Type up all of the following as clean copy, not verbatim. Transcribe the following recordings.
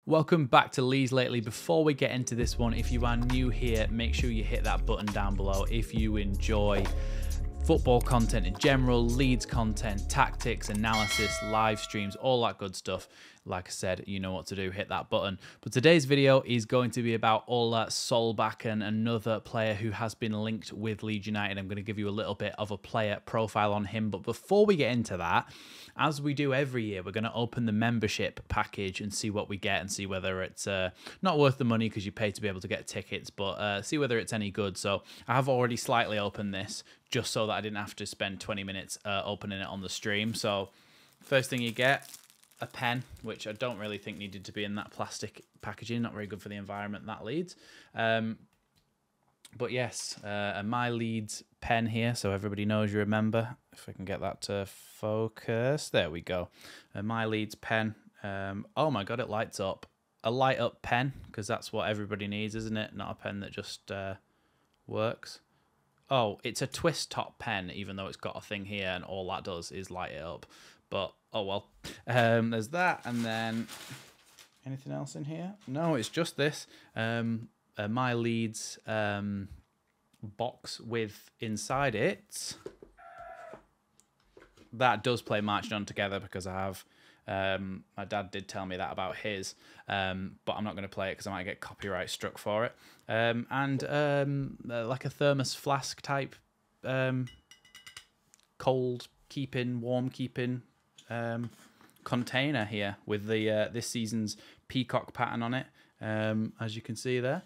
Welcome back to Leeds Lately. Before we get into this one, if you are new here, make sure you hit that button down below if you enjoy football content in general, Leeds content, tactics, analysis, live streams, all that good stuff. Like I said, you know what to do, hit that button. But today's video is going to be about Ola Solbakken, another player who has been linked with Leeds United. I'm going to give you a little bit of a player profile on him. But before we get into that, as we do every year, we're going to open the membership package and see what we get and see whether it's not worth the money because you pay to be able to get tickets, but see whether it's any good. So I have already slightly opened this just so that I didn't have to spend 20 minutes opening it on the stream. So first thing you get, a pen, which I don't really think needed to be in that plastic packaging. Not very good for the environment, that Leeds. But yes, a My Leeds pen here, so everybody knows you remember. If I can get that to focus. There we go. A My Leeds pen. Oh my God, it lights up. A light up pen, because that's what everybody needs, isn't it? Not a pen that just works. Oh, it's a twist top pen, even though it's got a thing here, and all that does is light it up. But, oh well. There's that, and then anything else in here? No, it's just this. My Leeds box with inside it. That does play Marching On Together because I have... my dad did tell me that about his, but I'm not going to play it because I might get copyright struck for it. Like a thermos flask type, cold keeping, warm keeping container here with the this season's peacock pattern on it, as you can see there.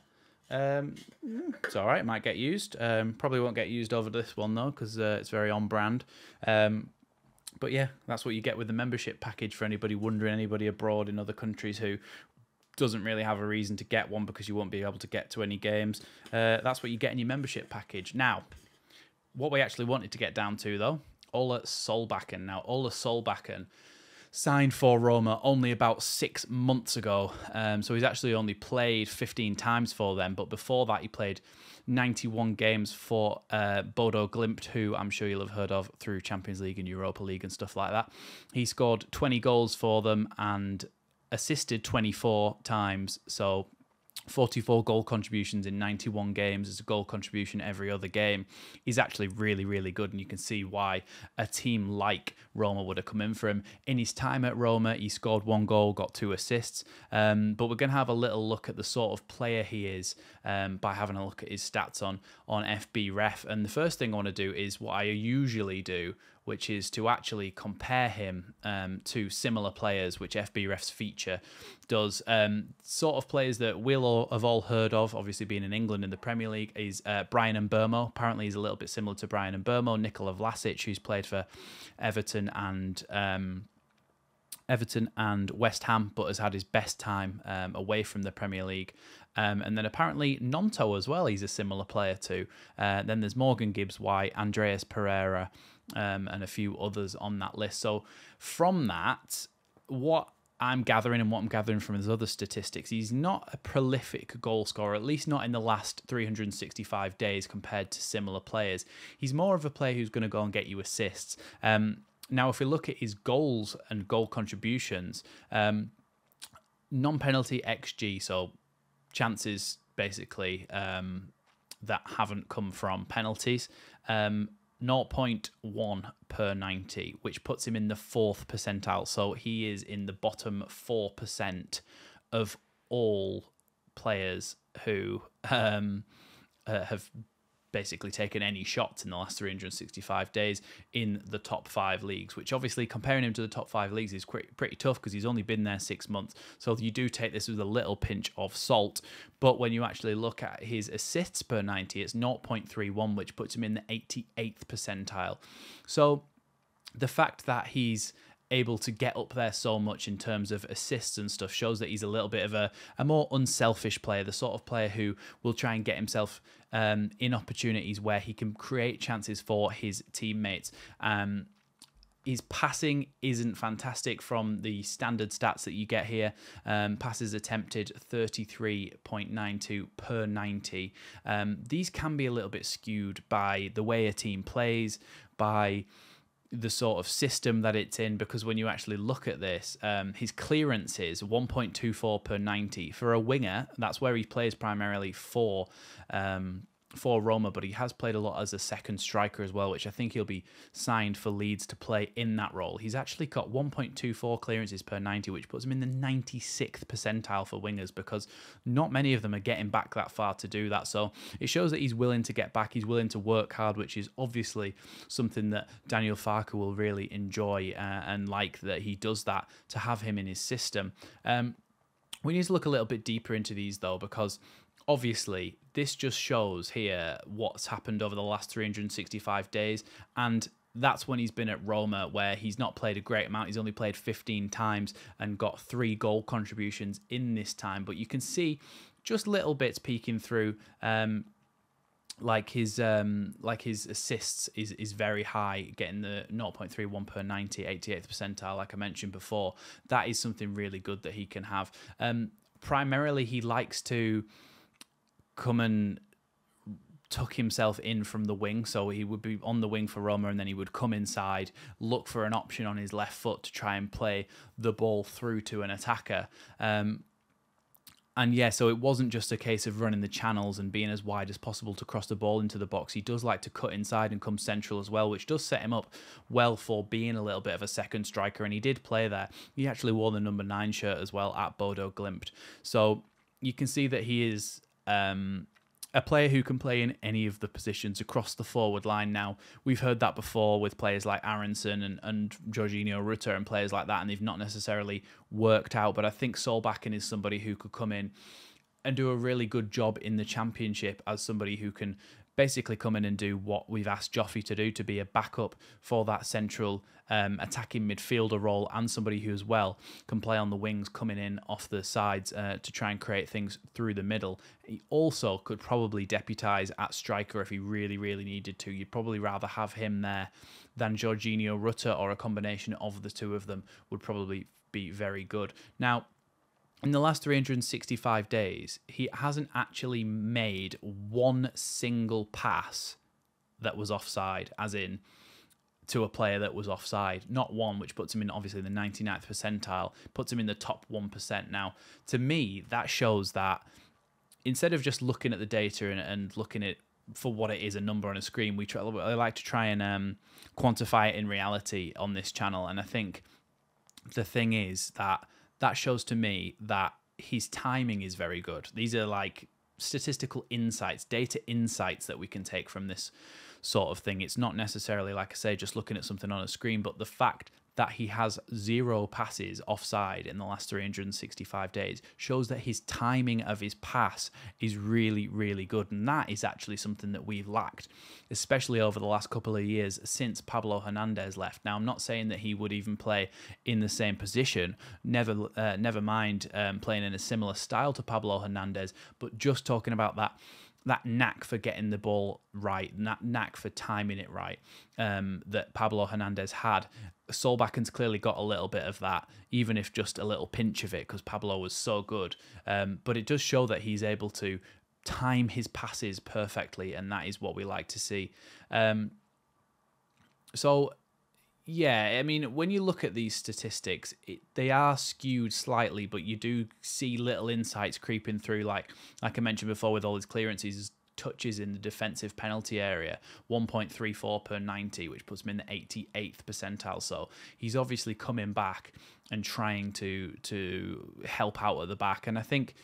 It's all right, might get used. Probably won't get used over this one though because it's very on brand. But yeah, that's what you get with the membership package for anybody wondering, anybody abroad in other countries who doesn't really have a reason to get one because you won't be able to get to any games. That's what you get in your membership package. Now, what we actually wanted to get down to though, Ola Solbakken. Now, Ola Solbakken signed for Roma only about 6 months ago. So he's actually only played 15 times for them. But before that, he played 91 games for Bodo Glimt, who I'm sure you'll have heard of through Champions League and Europa League and stuff like that. He scored 20 goals for them and assisted 24 times. So 44 goal contributions in 91 games. It's a goal contribution every other game. He's actually really, really good, and you can see why a team like Roma would have come in for him. In his time at Roma, he scored 1 goal, got 2 assists, but we're going to have a little look at the sort of player he is by having a look at his stats on FB Ref. And the first thing I want to do is what I usually do, which is to actually compare him to similar players, which FB Ref's feature does. Sort of players that we'll have all heard of, obviously being in England in the Premier League, is Brian Mbeumo. Apparently he's a little bit similar to Brian Mbeumo. Nikola Vlasic, who's played for Everton and West Ham, but has had his best time away from the Premier League. And then apparently Nonto as well, he's a similar player to. Then there's Morgan Gibbs White, Andreas Pereira, and a few others on that list. So from that, what I'm gathering and what I'm gathering from his other statistics, he's not a prolific goal scorer, at least not in the last 365 days compared to similar players. He's more of a player who's going to go and get you assists. Now, if we look at his goals and goal contributions, non-penalty XG, so chances basically that haven't come from penalties, 0.1 per 90, which puts him in the 4th percentile. So he is in the bottom 4% of all players who have basically taken any shots in the last 365 days in the top 5 leagues, which obviously comparing him to the top 5 leagues is pretty tough because he's only been there 6 months. So you do take this with a little pinch of salt. But when you actually look at his assists per 90, it's 0.31, which puts him in the 88th percentile. So the fact that he's able to get up there so much in terms of assists and stuff shows that he's a little bit of a more unselfish player, the sort of player who will try and get himself in opportunities where he can create chances for his teammates. His passing isn't fantastic from the standard stats that you get here. Passes attempted 33.92 per 90. These can be a little bit skewed by the way a team plays, by the sort of system that it's in, because when you actually look at this, his clearance is 1.24 per 90. For a winger, that's where he plays primarily for Roma, but he has played a lot as a second striker as well, which I think he'll be signed for Leeds to play in that role. He's actually got 1.24 clearances per 90, which puts him in the 96th percentile for wingers, because not many of them are getting back that far to do that. So it shows that he's willing to get back, he's willing to work hard, which is obviously something that Daniel Farke will really enjoy, and like that he does that to have him in his system. We need to look a little bit deeper into these though, because obviously this just shows here what's happened over the last 365 days, and that's when he's been at Roma, where he's not played a great amount. He's only played 15 times and got 3 goal contributions in this time, but you can see just little bits peeking through. Like his assists is very high, getting the 0.31 per 90, 88th percentile, like I mentioned before. That is something really good that he can have. Primarily, he likes to come and tuck himself in from the wing, so he would be on the wing for Roma, and then he would come inside, look for an option on his left foot to try and play the ball through to an attacker. And yeah, so it wasn't just a case of running the channels and being as wide as possible to cross the ball into the box. He does like to cut inside and come central as well, which does set him up well for being a little bit of a second striker, and he did play there. He actually wore the number 9 shirt as well at Bodo Glimt. So you can see that he is a player who can play in any of the positions across the forward line. Now, we've heard that before with players like Aronson and Jorginho Rutter and players like that, and they've not necessarily worked out. But I think Solbakken is somebody who could come in and do a really good job in the Championship as somebody who can basically come in and do what we've asked Joffrey to do, to be a backup for that central attacking midfielder role, and somebody who as well can play on the wings, coming in off the sides to try and create things through the middle. He also could probably deputise at striker if he really, really needed to. You'd probably rather have him there than Jorginho Rutter, or a combination of the two of them would probably be very good. Now, in the last 365 days, he hasn't actually made one single pass that was offside, as in to a player that was offside. Not one, which puts him in obviously the 99th percentile, puts him in the top 1%. Now, to me, that shows that instead of just looking at the data and looking at for what it is, a number on a screen, I like to try and quantify it in reality on this channel. And I think the thing is that shows to me that his timing is very good. These are like statistical insights, data insights that we can take from this sort of thing. It's not necessarily, like I say, just looking at something on a screen, but the fact that he has 0 passes offside in the last 365 days shows that his timing of his pass is really, really good. And that is actually something that we've lacked, especially over the last couple of years since Pablo Hernandez left. Now, I'm not saying that he would even play in the same position, never mind playing in a similar style to Pablo Hernandez, but just talking about that knack for getting the ball right, and that knack for timing it right, that Pablo Hernandez had. Solbakken's clearly got a little bit of that, even if just a little pinch of it, because Pablo was so good. But it does show that he's able to time his passes perfectly, and that is what we like to see. So, yeah, I mean, when you look at these statistics, they are skewed slightly, but you do see little insights creeping through, like I mentioned before with all his clearances, touches in the defensive penalty area, 1.34 per 90, which puts him in the 88th percentile. So he's obviously coming back and trying to help out at the back. And I think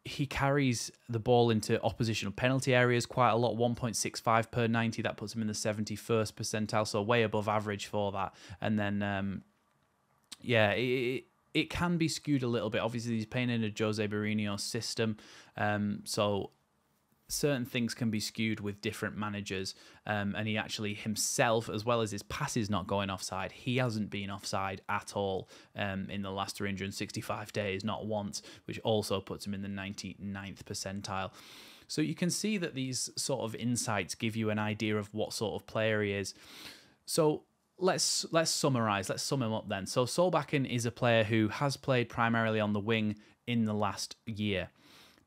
he carries the ball into oppositional penalty areas quite a lot, 1.65 per 90. That puts him in the 71st percentile, so way above average for that. And then, yeah, it can be skewed a little bit. Obviously, he's playing in a Jose Mourinho system, so certain things can be skewed with different managers, and he actually himself, as well as his passes not going offside, he hasn't been offside at all in the last 365 days, not once, which also puts him in the 99th percentile. So you can see that these sort of insights give you an idea of what sort of player he is. So let's summarize. Let's sum him up then. So Solbakken is a player who has played primarily on the wing in the last year.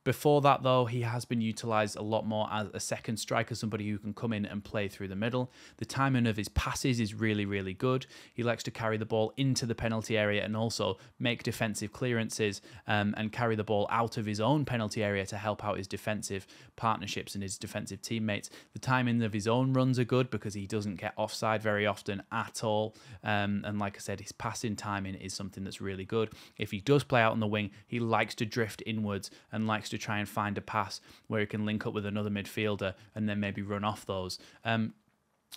Before that, though, he has been utilised a lot more as a second striker, somebody who can come in and play through the middle. The timing of his passes is really, really good. He likes to carry the ball into the penalty area and also make defensive clearances and carry the ball out of his own penalty area to help out his defensive partnerships and his defensive teammates. The timing of his own runs are good because he doesn't get offside very often at all. And like I said, his passing timing is something that's really good. If he does play out on the wing, he likes to drift inwards and likes to try and find a pass where he can link up with another midfielder and then maybe run off those.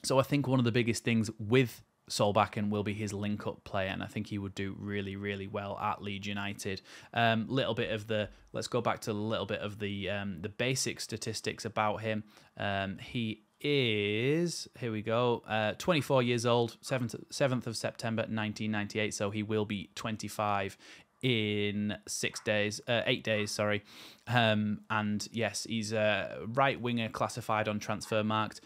So I think one of the biggest things with Solbakken will be his link-up play, and I think he would do really, really well at Leeds United. Let's go back to a little bit of the basic statistics about him. He is, here we go, 24 years old, 7th of September 1998, so he will be 25 in 8 days, sorry. And yes, he's a right winger classified on Transfermarkt.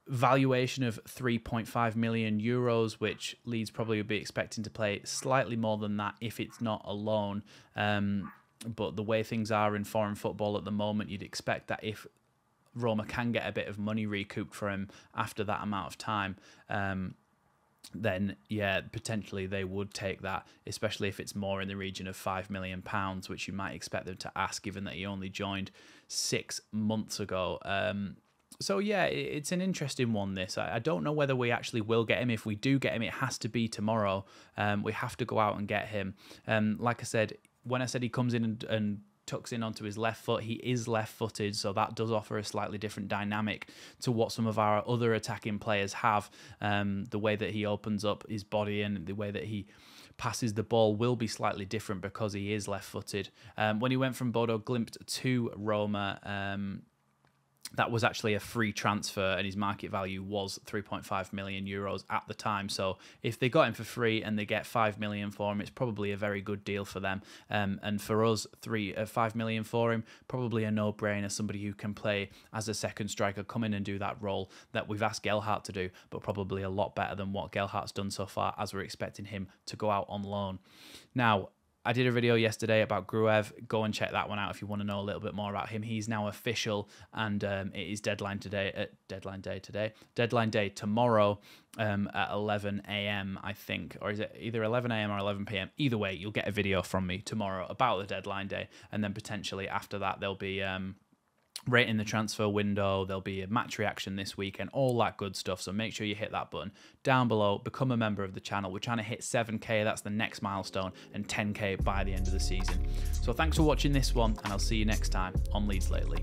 Valuation of 3.5 million euros, which Leeds probably would be expecting to play slightly more than that if it's not a loan. But the way things are in foreign football at the moment, you'd expect that if Roma can get a bit of money recouped for him after that amount of time, then yeah, potentially they would take that, especially if it's more in the region of £5 million, which you might expect them to ask, given that he only joined 6 months ago. So yeah, it's an interesting one, this. I don't know whether we actually will get him. If we do get him, it has to be tomorrow. We have to go out and get him. Like I said, when I said he comes in and tucks in onto his left foot, he is left-footed, so that does offer a slightly different dynamic to what some of our other attacking players have. The way that he opens up his body and the way that he passes the ball will be slightly different because he is left-footed. When he went from Bodo Glimt to Roma, that was actually a free transfer, and his market value was 3.5 million euros at the time. So if they got him for free and they get 5 million for him, it's probably a very good deal for them. And for us, 5 million for him, probably a no-brainer. Somebody who can play as a second striker, come in and do that role that we've asked Gelhardt to do, but probably a lot better than what Gelhardt's done so far, as we're expecting him to go out on loan. Now, I did a video yesterday about Gruev. Go and check that one out if you want to know a little bit more about him. He's now official, and it is deadline day tomorrow at 11 AM, I think. Or is it either 11 AM or 11 PM? Either way, you'll get a video from me tomorrow about the deadline day, and then potentially after that there'll be rating the transfer window, there'll be a match reaction this week and all that good stuff. So make sure you hit that button down below, become a member of the channel. We're trying to hit 7K, that's the next milestone, and 10K by the end of the season. So thanks for watching this one, and I'll see you next time on Leeds Lately.